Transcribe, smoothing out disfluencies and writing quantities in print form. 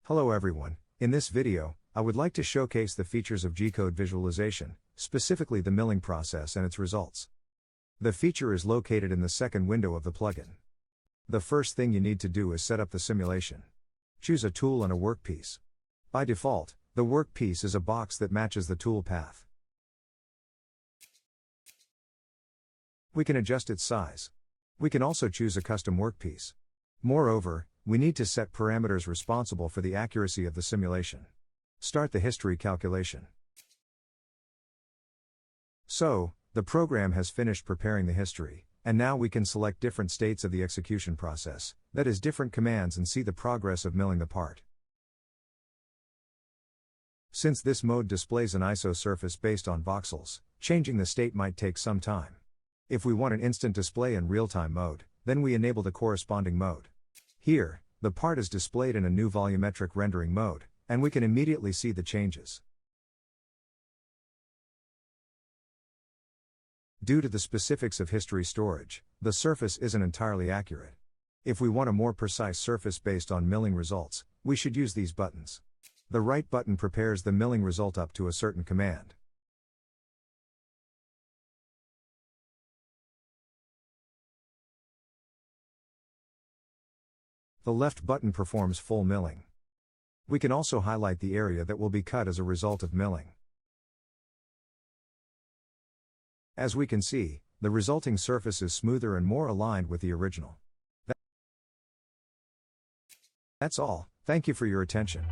Hello everyone, in this video, I would like to showcase the features of G-code visualization, specifically the milling process and its results. The feature is located in the second window of the plugin. The first thing you need to do is set up the simulation. Choose a tool and a workpiece. By default, the workpiece is a box that matches the tool path. We can adjust its size. We can also choose a custom workpiece. Moreover, we need to set parameters responsible for the accuracy of the simulation. Start the history calculation. So, the program has finished preparing the history, and now we can select different states of the execution process, that is different commands, and see the progress of milling the part. Since this mode displays an ISO surface based on voxels, changing the state might take some time. If we want an instant display in real-time mode, then we enable the corresponding mode. Here, the part is displayed in a new volumetric rendering mode, and we can immediately see the changes. Due to the specifics of history storage, the surface isn't entirely accurate. If we want a more precise surface based on milling results, we should use these buttons. The right button prepares the milling result up to a certain command. The left button performs full milling. We can also highlight the area that will be cut as a result of milling. As we can see, the resulting surface is smoother and more aligned with the original. That's all. Thank you for your attention.